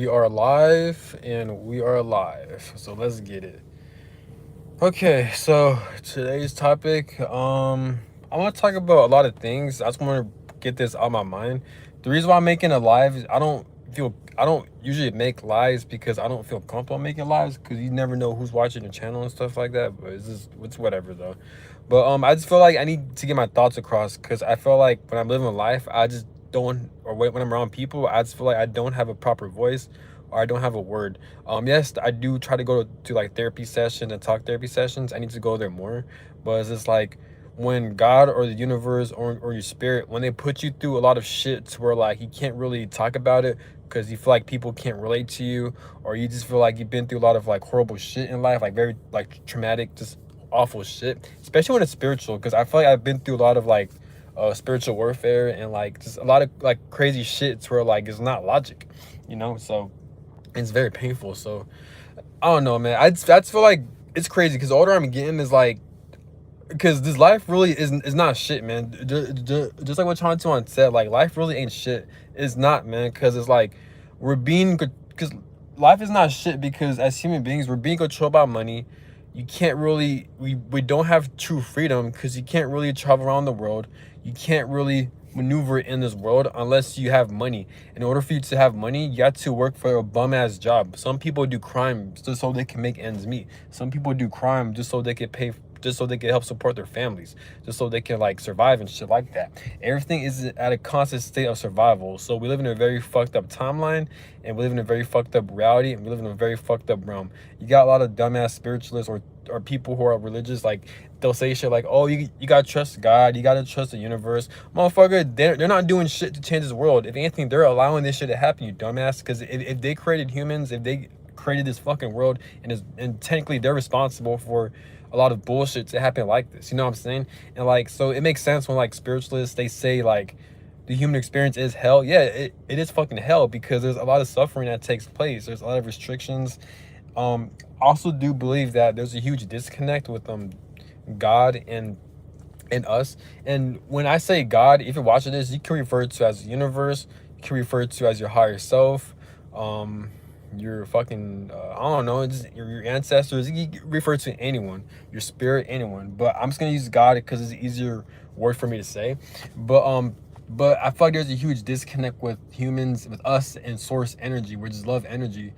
We are live and we are live. So let's get it. Okay, so today's topic, I want to talk about a lot of things. I just want to get this out of my mind. The reason why I'm making a live is I don't usually make lives because I don't feel comfortable making lives because you never know who's watching the channel and stuff like that. But it's whatever though. But I just feel like I need to get my thoughts across because I feel like when I'm living life, I just don't, or when I'm around people, I just feel like I don't have a proper voice or I don't have a word. Yes, I do try to go to like therapy sessions and talk therapy sessions. I need to go there more, but it's just like when God or the universe or your spirit, when they put you through a lot of shit to where like you can't really talk about it because you feel like people can't relate to you, or you just feel like you've been through a lot of like horrible shit in life, like very like traumatic, just awful shit, especially when it's spiritual. Because I feel like I've been through a lot of like spiritual warfare and like just a lot of like crazy shit to where like it's not logic, so it's very painful. So I don't know, man. I just feel like it's crazy because the older I'm getting is like, because this life really is not shit, man. Just like what Chantuan said, like life really ain't shit. It's not, man, because it's like because life is not shit because as human beings we're being controlled by money. You can't really we don't have true freedom because you can't really travel around the world. You can't really maneuver in this world unless you have money. In order for you to have money, you got to work for a bum ass job. Some people do crime just so they can make ends meet. Some people do crime just so they can pay, just so they can help support their families, just so they can like survive and shit like that. Everything is at a constant state of survival. So we live in a very fucked up timeline, and we live in a very fucked up reality, and we live in a very fucked up realm. You got a lot of dumbass spiritualists or people who are religious, like they'll say shit like, oh, you gotta trust God, you gotta trust the universe. Motherfucker, they're not doing shit to change this world. If anything, they're allowing this shit to happen, you dumbass. Because if they created humans, if they created this fucking world, and technically they're responsible for a lot of bullshit to happen like this, you know what I'm saying? And like, so it makes sense when like spiritualists, they say like the human experience is hell. Yeah, it is fucking hell because there's a lot of suffering that takes place. There's a lot of restrictions. Also do believe that there's a huge disconnect with God and us. And when I say God, if you're watching this, you can refer to as the universe, you can refer to as your higher self, your fucking I don't know, just your ancestors. You can refer to anyone, your spirit, anyone. But I'm just gonna use God because it's an easier word for me to say. But I feel like there's a huge disconnect with humans, with us, and source energy, which is love energy.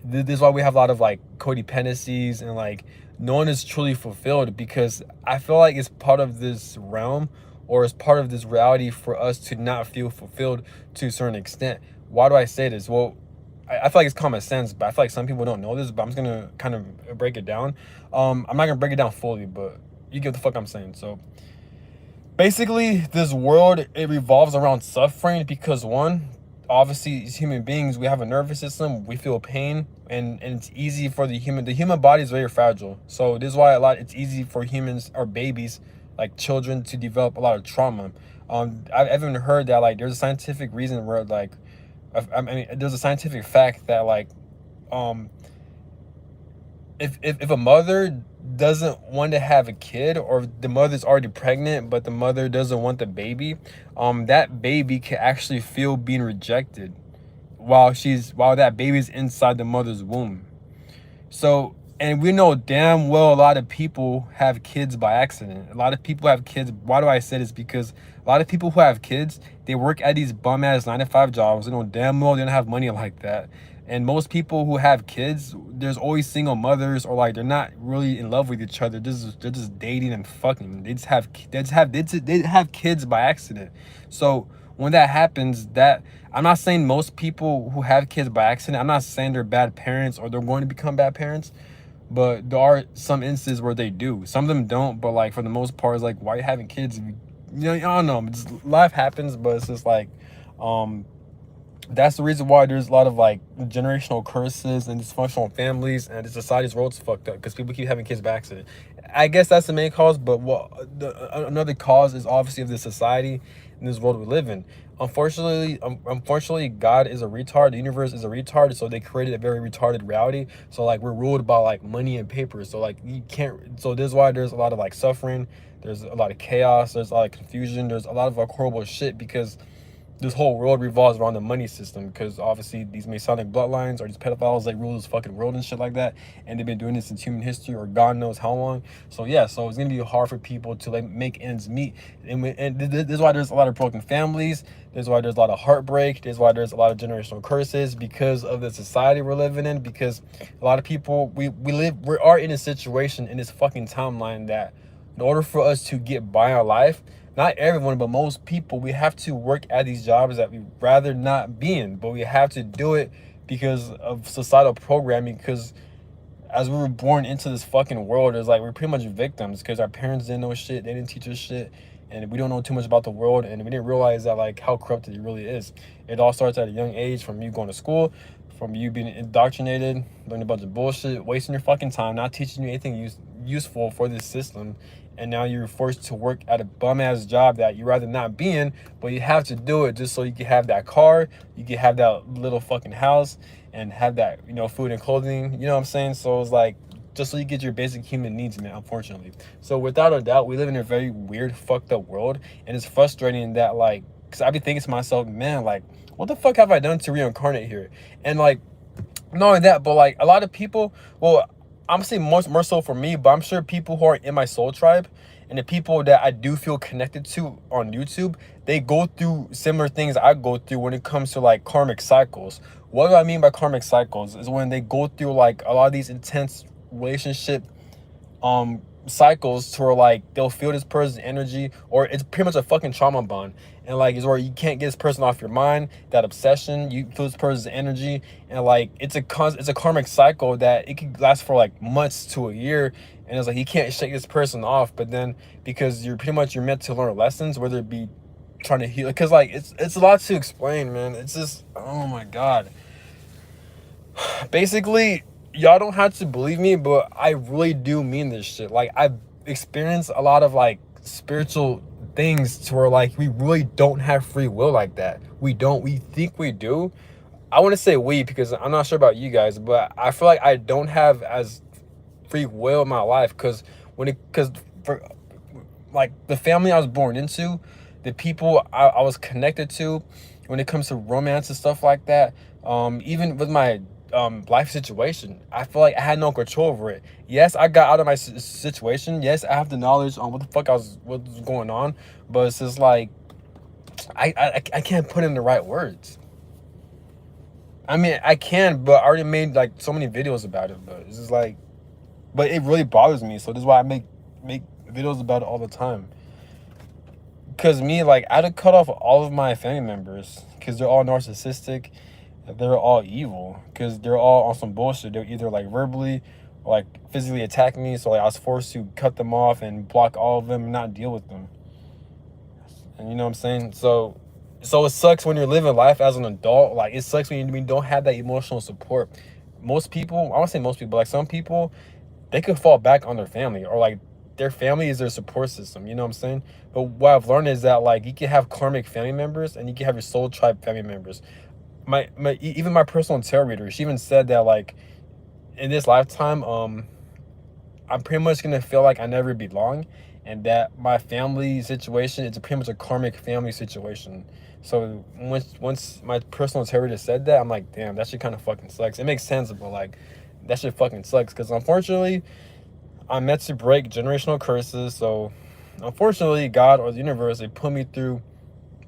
This is why we have a lot of like codependencies and like no one is truly fulfilled, because I feel like it's part of this realm, or it's part of this reality for us to not feel fulfilled to a certain extent. Why do I say this? Well, I feel like it's common sense, but I feel like some people don't know this, but I'm just gonna kind of break it down. I'm not gonna break it down fully, but you get the fuck I'm saying. So basically, this world, it revolves around suffering because one, obviously as human beings we have a nervous system, we feel pain, and it's easy for the human body is very fragile. So this is why it's easy for humans or babies, like children, to develop a lot of trauma. I've even heard that like there's a scientific reason where like I mean there's a scientific fact that like um if a mother doesn't want to have a kid, or the mother's already pregnant but the mother doesn't want the baby, that baby can actually feel being rejected while that baby's inside the mother's womb. So, and we know damn well a lot of people have kids by accident. A lot of people have kids. Why do I say this? Because a lot of people who have kids, they work at these bum ass 9 to 5 jobs. They know damn well they don't have money like that. And most people who have kids, there's always single mothers, or like they're not really in love with each other. They're just dating and fucking. They have kids by accident. So when that happens, that I'm not saying most people who have kids by accident, I'm not saying they're bad parents or they're going to become bad parents, but there are some instances where they do. Some of them don't, but like for the most part, it's like, why are you having kids? I don't know. Life happens, but it's just like, um, that's the reason why there's a lot of like generational curses and dysfunctional families, and the society's roads fucked up because people keep having kids by accident. I guess that's the main cause, but another cause is obviously of the society in this world we live in. Unfortunately, God is a retard. The universe is a retard, so they created a very retarded reality. So like we're ruled by like money and paper. So like you can't. So this is why there's a lot of like suffering. There's a lot of chaos. There's a lot of confusion. There's a lot of like horrible shit because this whole world revolves around the money system, because obviously these Masonic bloodlines or these pedophiles like rule this fucking world and shit like that, and they've been doing this since human history or God knows how long. So yeah, so it's gonna be hard for people to like make ends meet, and this is why there's a lot of broken families. There's why there's a lot of heartbreak. There's why there's a lot of generational curses because of the society we're living in. Because a lot of people we are in a situation in this fucking timeline that in order for us to get by our life, not everyone, but most people, we have to work at these jobs that we rather not be in, but we have to do it because of societal programming. Because as we were born into this fucking world, it's like we're pretty much victims because our parents didn't know shit, they didn't teach us shit, and we don't know too much about the world, and we didn't realize that like how corrupted it really is. It all starts at a young age, from you going to school, from you being indoctrinated, learning a bunch of bullshit, wasting your fucking time, not teaching you anything useful for this system, and now you're forced to work at a bum ass job that you rather not be in, but you have to do it just so you can have that car, you can have that little fucking house, and have that, you know, food and clothing. You know what I'm saying? So it's like just so you get your basic human needs met, unfortunately. So without a doubt, we live in a very weird, fucked up world, and it's frustrating that like, because I be thinking to myself, man, like, what the fuck have I done to reincarnate here? And like, not only that, but like a lot of people, well, I'm saying more so for me, but I'm sure people who are in my soul tribe and the people that I do feel connected to on YouTube, they go through similar things I go through when it comes to like karmic cycles. What do I mean by karmic cycles? Is when they go through like a lot of these intense relationship cycles to where like they'll feel this person's energy, or it's pretty much a fucking trauma bond, and like it's where you can't get this person off your mind, that obsession, you feel this person's energy, and like it's a karmic cycle that it could last for like months to a year, and it's like you can't shake this person off. But then because you're meant to learn lessons, whether it be trying to heal, because like it's a lot to explain, man. It's just, oh my god. Basically, y'all don't have to believe me, but I really do mean this shit. Like, I've experienced a lot of like spiritual things to where like we really don't have free will like that. We don't. We think we do. I want to say we because I'm not sure about you guys, but I feel like I don't have as free will in my life, because for like the family I was born into, the people I was connected to, when it comes to romance and stuff like that, even with my life situation, I feel like I had no control over it. Yes, I got out of my situation. Yes, I have the knowledge on what the fuck what was going on, but it's just like I can't put in the right words. I mean, I can, but I already made like so many videos about it. But it's just like, but it really bothers me. So this is why I make videos about it all the time. Because me, like, I'd have cut off all of my family members because they're all narcissistic. They're all evil because they're all on some bullshit. They're either like verbally or like physically attacking me. So like I was forced to cut them off and block all of them and not deal with them. And you know what I'm saying? So it sucks when you're living life as an adult. Like, it sucks when you don't have that emotional support. Most people, I won't say most people, but like some people, they could fall back on their family, or like their family is their support system. You know what I'm saying? But what I've learned is that like you can have karmic family members and you can have your soul tribe family members. Even my personal tarot reader, she even said that like in this lifetime, I'm pretty much gonna feel like I never belong, and that my family situation, it's pretty much a karmic family situation. So once my personal tarot reader said that, I'm like, damn, that shit kind of fucking sucks. It makes sense, but like that shit fucking sucks, because unfortunately I'm meant to break generational curses. So unfortunately, God or the universe, they put me through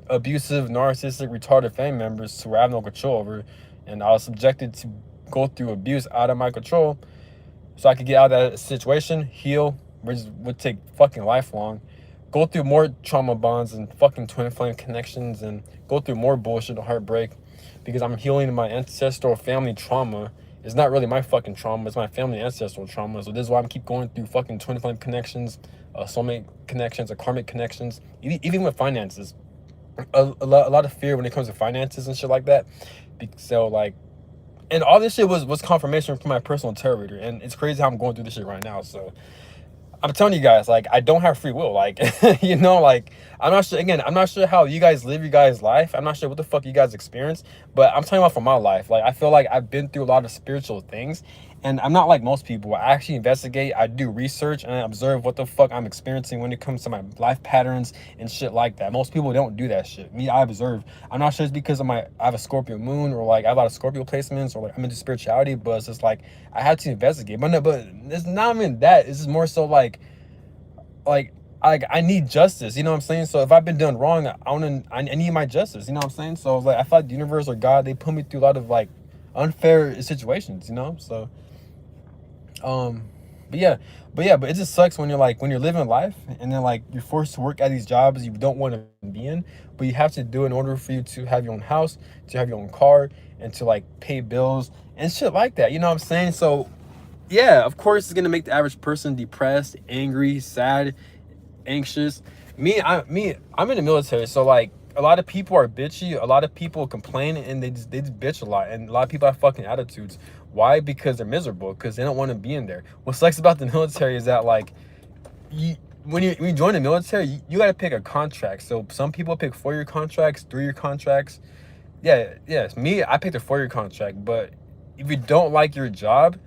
abusive, narcissistic, retarded family members who I have no control over, and I was subjected to go through abuse out of my control, so I could get out of that situation, heal, which would take fucking lifelong, go through more trauma bonds and fucking twin flame connections, and go through more bullshit and heartbreak, because I'm healing my ancestral family trauma. It's not really my fucking trauma, it's my family ancestral trauma. So this is why I keep going through fucking twin flame connections, soulmate connections, or karmic connections, even with finances. A lot of fear when it comes to finances and shit like that. So like, and all this shit was confirmation from my personal tarot reader, and it's crazy how I'm going through this shit right now. So I'm telling you guys, like, I don't have free will. Like, you know, like, I'm not sure, again, I'm not sure how you guys live your guys' life. I'm not sure what the fuck you guys experience, but I'm talking about for my life. Like, I feel like I've been through a lot of spiritual things, And I'm not like most people. I actually investigate, I do research, and I observe what the fuck I'm experiencing when it comes to my life patterns and shit like that. Most people don't do that shit. Me, I observe. I'm not sure it's because of I have a Scorpio moon, or like I have a lot of Scorpio placements, or like I'm into spirituality, but it's just like I had to investigate. But no, but it's not even that. It's just more so like I need justice, you know what I'm saying? So if I've been done wrong, I need my justice, you know what I'm saying? So like I feel like the universe or God, they put me through a lot of like unfair situations, you know? So um but it just sucks when you're living life, and then like you're forced to work at these jobs you don't want to be in, but you have to do it in order for you to have your own house, to have your own car, and to like pay bills and shit like that, you know what I'm saying? So yeah, of course it's gonna make the average person depressed, angry, sad, anxious. I'm in the military, so like a lot of people are bitchy, a lot of people complain, and they just bitch a lot, and a lot of people have fucking attitudes. Why? Because they're miserable, because they don't want to be in there. What sucks about the military is that like you when you join the military, you got to pick a contract. So some people pick 4-year contracts, 3-year contracts. Yeah, yes, me, I picked a 4-year contract. But if you don't like your job,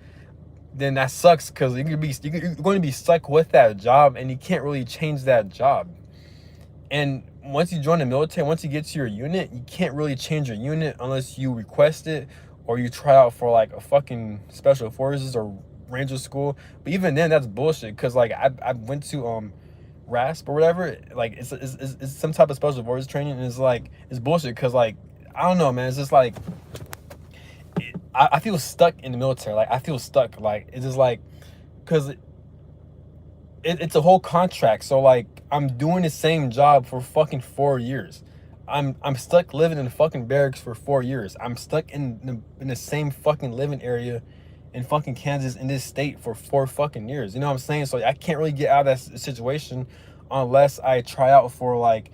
then that sucks, because you're going to be stuck with that job, and you can't really change that job. And once you join the military, once you get to your unit, you can't really change your unit unless you request it, or you try out for like a fucking special forces or ranger school. But even then, that's bullshit, because like I went to RASP or whatever. Like it's some type of special forces training, and it's bullshit, because like I don't know, man. It's just like I feel stuck in the military. Like I feel stuck. Like it's just like, because it's a whole contract. So like I'm doing the same job for fucking 4 years. I'm stuck living in the fucking barracks for 4 years. I'm stuck in the same fucking living area in fucking Kansas, in this state, for 4 fucking years. You know what I'm saying? So I can't really get out of that situation unless I try out for like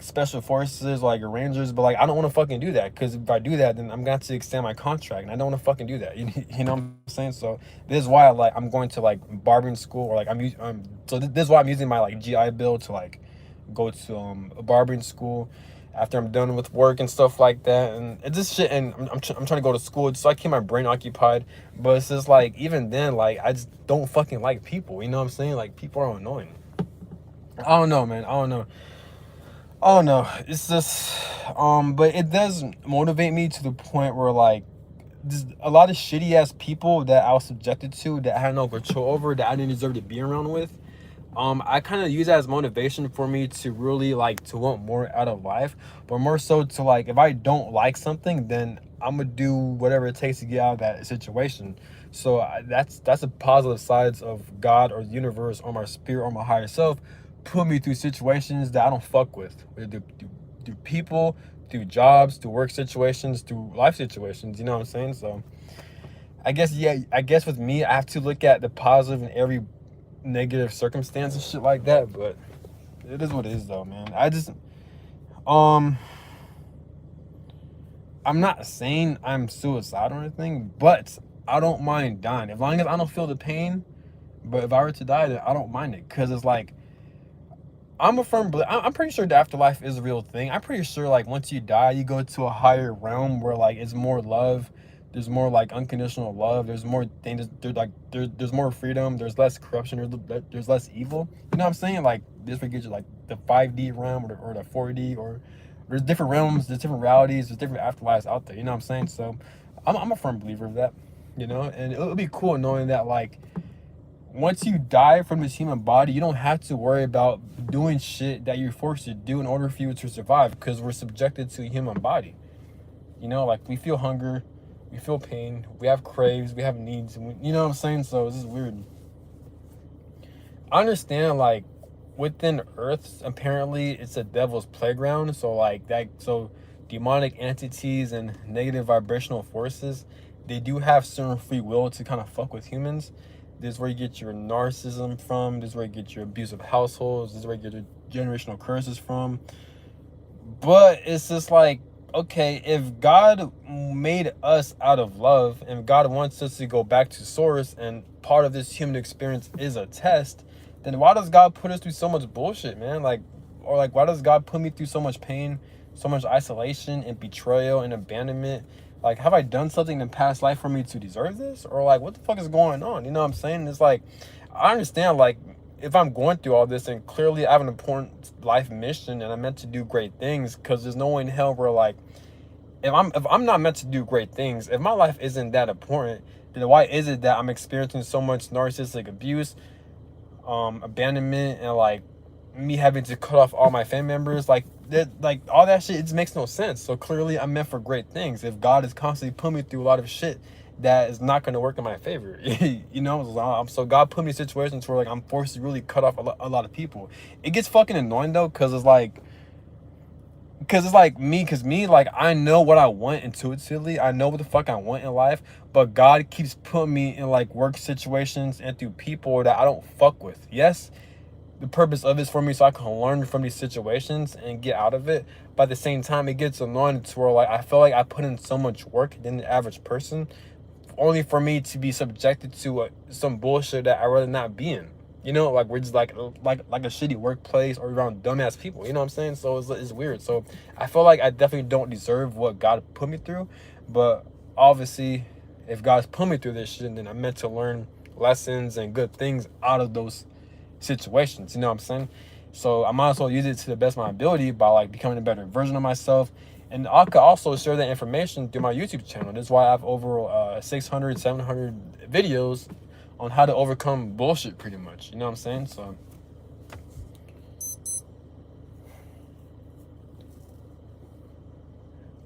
special forces, like Rangers. But like I don't want to fucking do that, because if I do that, then I'm going to extend my contract, and I don't want to fucking do that. You know what I'm saying? So this is why I'm going to like barbering school, or like this is why I'm using my like GI Bill to like go to a barbering school after I'm done with work and stuff like that. And it's just shit, and I'm trying to go to school just so I keep my brain occupied. But it's just like, even then, like I just don't fucking like people, you know what I'm saying? Like people are annoying. I don't know, man. I don't know. Oh no, it's just but it does motivate me to the point where like just a lot of shitty ass people that I was subjected to, that I had no control over, that I didn't deserve to be around with. I kind of use that as motivation for me to really like to want more out of life, but more so to like, if I don't like something, then I'm gonna do whatever it takes to get out of that situation. So that's a positive sides of God or the universe or my spirit or my higher self put me through situations that I don't fuck with, through people, through jobs, through work situations, through life situations. You know what I'm saying? So I guess, yeah, I guess with me, I have to look at the positive in every negative circumstance and shit like that. But it is what it is, though, man. Um I'm not saying I'm suicidal or anything, but I don't mind dying as long as I don't feel the pain. But if I were to die, then I don't mind it, because it's like I'm pretty sure the afterlife is a real thing. I'm pretty sure like once you die, you go to a higher realm where like it's more love. There's more like unconditional love. There's more things. There's more freedom. There's less corruption. There's less evil. You know what I'm saying? Like this would get you like the 5D realm, or the 4D, or there's different realms. There's different realities. There's different afterlives out there. You know what I'm saying? So I'm a firm believer of that. You know, and it'll be cool knowing that like once you die from this human body, you don't have to worry about doing shit that you're forced to do in order for you to survive, because we're subjected to a human body. You know, like we feel hunger, we feel pain, we have craves, we have needs, and you know what I'm saying? So this is weird. I understand like within Earth, apparently it's a devil's playground. So like that, so demonic entities and negative vibrational forces, they do have certain free will to kind of fuck with humans. This is where you get your narcissism from. This is where you get your abusive households. This is where you get your generational curses from. But it's just like, okay, if God made us out of love, and God wants us to go back to source, and part of this human experience is a test, then why does God put us through so much bullshit, man? Like, or like, why does God put me through so much pain, so much isolation and betrayal and abandonment? Like, have I done something in past life for me to deserve this? Or like, what the fuck is going on? You know what I'm saying? It's like, I understand, like, if I'm going through all this, and clearly I have an important life mission and I'm meant to do great things, because there's no way in hell where, like, if I'm not meant to do great things, if my life isn't that important, then why is it that I'm experiencing so much narcissistic abuse, abandonment, and like me having to cut off all my family members? Like that, like all that shit, it just makes no sense. So clearly I'm meant for great things if God is constantly putting me through a lot of shit that is not going to work in my favor. You know, so God put me in situations where like I'm forced to really cut off a lot of people. It gets fucking annoying though, because me, like, I know what I want intuitively. I know what the fuck I want in life, but God keeps putting me in like work situations and through people that I don't fuck with. Yes, the purpose of it is for me so I can learn from these situations and get out of it. But at the same time, it gets annoying to where like I feel like I put in so much work than the average person, only for me to be subjected to some bullshit that I'd rather not be in. You know, like we're just like a shitty workplace or around dumbass people. You know what I'm saying? So it's weird. So I feel like I definitely don't deserve what God put me through. But obviously, if God's put me through this shit, then I'm meant to learn lessons and good things out of those situations. You know what I'm saying? So I might as well use it to the best of my ability by like becoming a better version of myself. And I could also share that information through my YouTube channel. That's why I have over 600, 700 videos on how to overcome bullshit, pretty much. You know what I'm saying? So,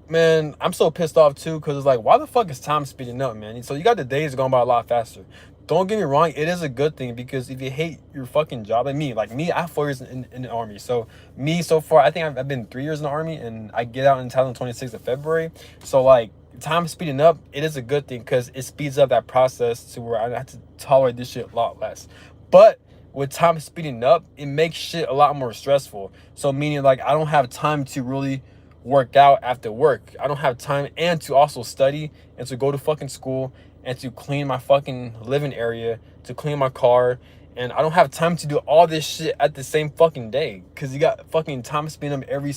man, I'm so pissed off too, because it's like, why the fuck is time speeding up, man? So you got the days going by a lot faster. Don't get me wrong, it is a good thing, because if you hate your fucking job, like me, I have 4 years in the army. So me, so far, I think I've been 3 years in the army, and I get out in 26th of February. So like, time speeding up, it is a good thing, because it speeds up that process to where I have to tolerate this shit a lot less. But with time speeding up, it makes shit a lot more stressful. So meaning like I don't have time to really work out after work. I don't have time and to also study and to go to fucking school and to clean my fucking living area, to clean my car. And I don't have time to do all this shit at the same fucking day, because you got fucking time speeding up every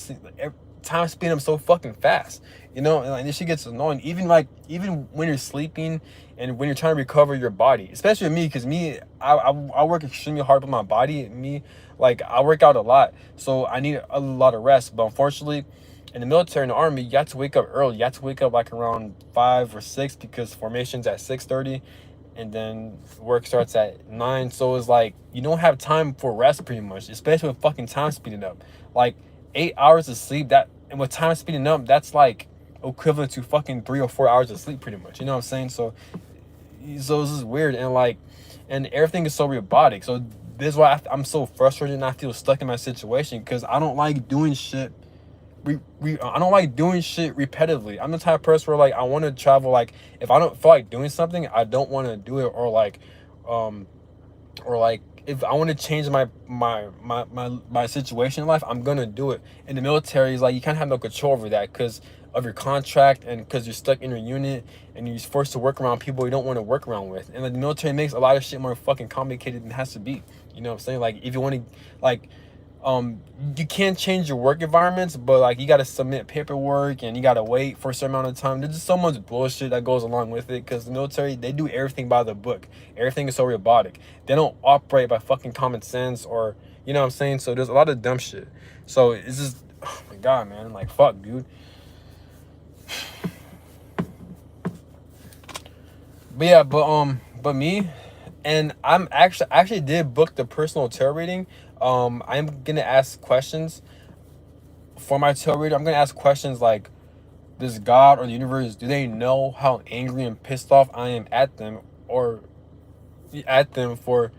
time speeding up so fucking fast, you know. And like, this shit gets annoying, even when you're sleeping and when you're trying to recover your body, especially with me, because me, I work extremely hard with my body. Me, like, I work out a lot, so I need a lot of rest. But unfortunately, in the military, in the army, you have to wake up early. You have to wake up like around 5 or 6, because formation's at 6:30, and then work starts at 9. So it's like you don't have time for rest, pretty much, especially with fucking time speeding up. Like 8 hours of sleep, that, and with time speeding up, that's like equivalent to fucking 3 or 4 hours of sleep, pretty much. You know what I'm saying? So this is weird, and like, and everything is so robotic. So this is why I'm so frustrated and I feel stuck in my situation, because I don't like doing shit. I don't like doing shit repetitively. I'm the type of person where like I want to travel. Like if I don't feel like doing something, I don't want to do it. Um or like if I want to change my situation in life, I'm gonna do it. In the military, is like you can't have no control over that because of your contract, and because you're stuck in your unit and you're forced to work around people you don't want to work around with. And like, the military makes a lot of shit more fucking complicated than it has to be. You know what I'm saying? Like if you want to, like, you can't change your work environments, but like you got to submit paperwork and you got to wait for a certain amount of time. There's just so much bullshit that goes along with it, because the military, they do everything by the book. Everything is so robotic. They don't operate by fucking common sense, or, you know what I'm saying? So there's a lot of dumb shit. So it's just, oh my god, man, like, fuck, dude. But yeah, but me, and I actually did book the personal tarot reading. I'm gonna ask questions for my tarot reader. I'm gonna ask questions like, does God or the universe, do they know how angry and pissed off I am at them, or at them for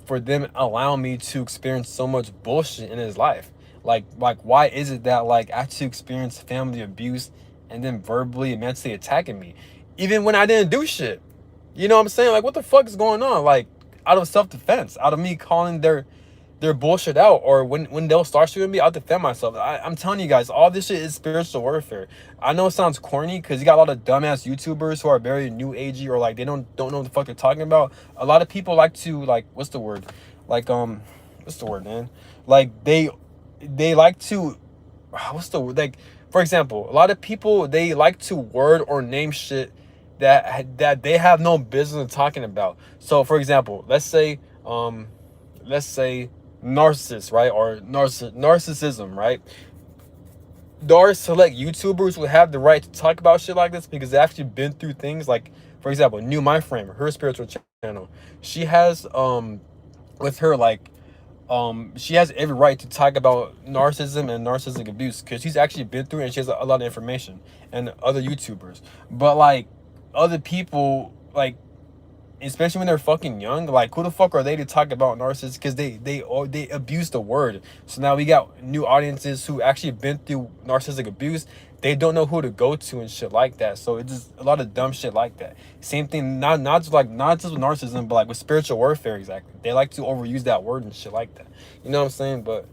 them allowing me to experience so much bullshit in his life? Like why is it that like I had to experience family abuse and then verbally and mentally attacking me, even when I didn't do shit? You know what I'm saying? Like, what the fuck is going on? Like, out of self-defense, out of me calling their bullshit out, or when they'll start shooting me, I'll defend myself. I'm telling you guys, all this shit is spiritual warfare. I know it sounds corny, because you got a lot of dumbass YouTubers who are very new agey, or like they don't know what the fuck they're talking about. A lot of people like to, like, what's the word? Like, what's the word, man? Like they like to, what's the word? Like, For example, a lot of people, they like to word or name shit that they have no business talking about. So for example, let's say narcissist, right? Or narcissism, right? There are select YouTubers who have the right to talk about shit like this because they've actually been through things. Like, for example, New My Frame, her spiritual channel, she has with her, like, she has every right to talk about narcissism and narcissistic abuse because she's actually been through it and she has a lot of information, and other YouTubers. But like other people, like, especially when they're fucking young, like, who the fuck are they to talk about narcissists? Because they abuse the word. So now we got new audiences who actually been through narcissistic abuse. They don't know who to go to and shit like that. So it's just a lot of dumb shit like that. Same thing, not just with narcissism, but like with spiritual warfare. Exactly, they like to overuse that word and shit like that. You know what I'm saying? But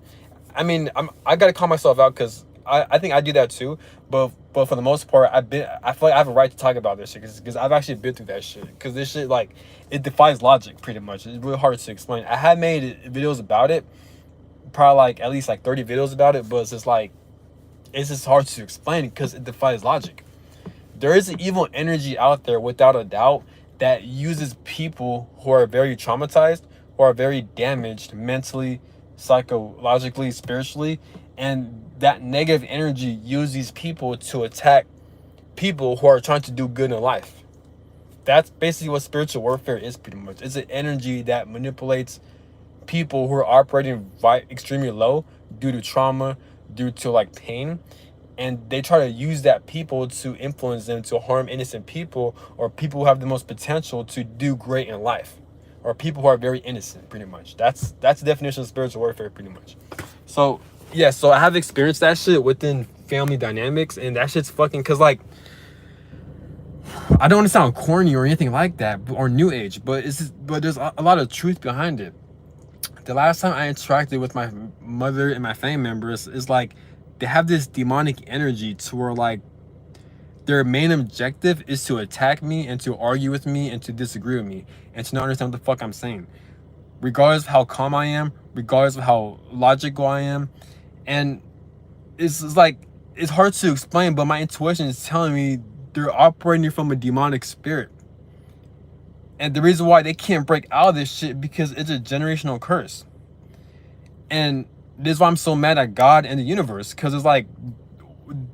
I mean, I gotta call myself out because I think I do that too. But for the most part, I feel like I have a right to talk about this shit because I've actually been through that shit. Because this shit, like, it defies logic pretty much. It's really hard to explain. I had made videos about it, probably like at least like 30 videos about it, but it's just hard to explain because it defies logic. There is an evil energy out there without a doubt that uses people who are very traumatized, who are very damaged mentally, psychologically, spiritually, and that negative energy uses these people to attack people who are trying to do good in life. That's basically what spiritual warfare is pretty much. It's an energy that manipulates people who are operating extremely low due to trauma, due to like pain, and they try to use that people to influence them to harm innocent people or people who have the most potential to do great in life, or people who are very innocent pretty much. That's the definition of spiritual warfare pretty much. So yeah, so I have experienced that shit within family dynamics, and that shit's fucking, because like, I don't want to sound corny or anything like that, or new age, but but there's a lot of truth behind it. The last time I interacted with my mother and my family members, is like they have this demonic energy to where like their main objective is to attack me and to argue with me and to disagree with me and to not understand what the fuck I'm saying, regardless of how calm I am, regardless of how logical I am. And it's like, it's hard to explain, but my intuition is telling me they're operating from a demonic spirit. And the reason why they can't break out of this shit because it's a generational curse. And this is why I'm so mad at God and the universe, because it's like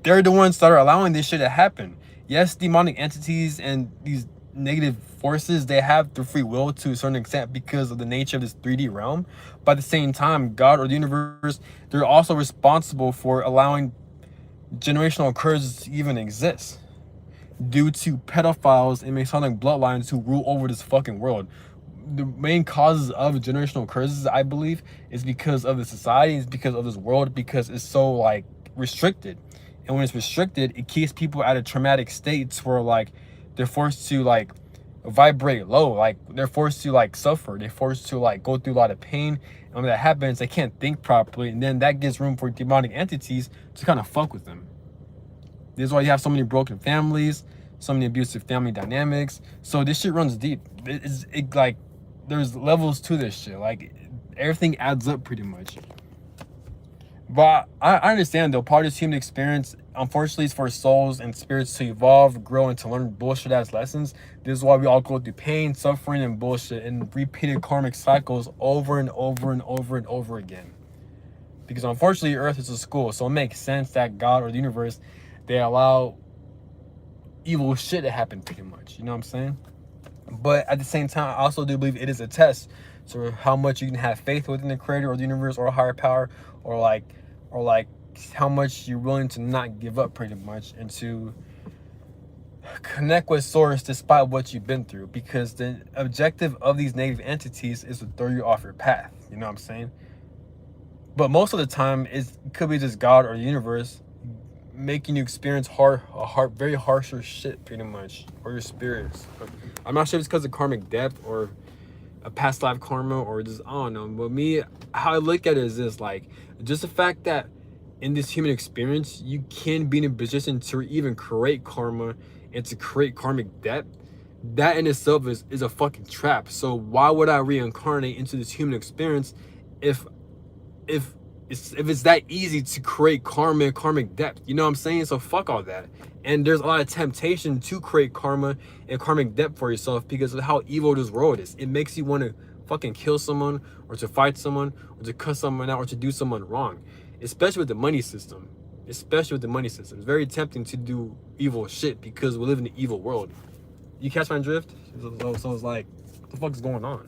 they're the ones that are allowing this shit to happen. Yes, demonic entities and these negative forces, they have the free will to a certain extent because of the nature of this 3D realm. But at the same time, God or the universe, they're also responsible for allowing generational curses to even exist due to pedophiles and Masonic bloodlines who rule over this fucking world. The main causes of generational curses, I believe, is because of the society, is because of this world, because it's so like restricted. And when it's restricted, it keeps people at a traumatic state where like they're forced to like vibrate low, like they're forced to like suffer, they're forced to like go through a lot of pain. And when that happens, they can't think properly, and then that gives room for demonic entities to kind of fuck with them. This is why you have so many broken families, so many abusive family dynamics. So this shit runs deep. Like, there's levels to this shit. Like, everything adds up pretty much. But I understand though, part of this human experience, unfortunately, is for souls and spirits to evolve, grow, and to learn bullshit ass lessons. This is why we all go through pain, suffering, and bullshit, and repeated karmic cycles over and over and over and over again. Because unfortunately, Earth is a school, so it makes sense that God or the universe, they allow evil shit to happen pretty much. You know what I'm saying? But at the same time, I also do believe it is a test to how much you can have faith within the creator or the universe or a higher power, or like how much you're willing to not give up pretty much, and to connect with source despite what you've been through. Because the objective of these negative entities is to throw you off your path. You know what I'm saying? But most of the time, it could be just God or the universe making you experience very harsher shit pretty much, or your spirits. I'm not sure if it's because of karmic debt or a past life karma, or just, I don't know. But me, how I look at it is this, like, just the fact that in this human experience you can be in a position to even create karma and to create karmic debt, that in itself is a fucking trap. So why would I reincarnate into this human experience if if it's that easy to create karma and karmic debt, you know what I'm saying? So fuck all that. And there's a lot of temptation to create karma and karmic debt for yourself because of how evil this world is. It makes you want to fucking kill someone, or to fight someone, or to cuss someone out, or to do someone wrong. Especially with the money system. Especially with the money system. It's very tempting to do evil shit because we live in an evil world. You catch my drift? So it's like, what the fuck is going on?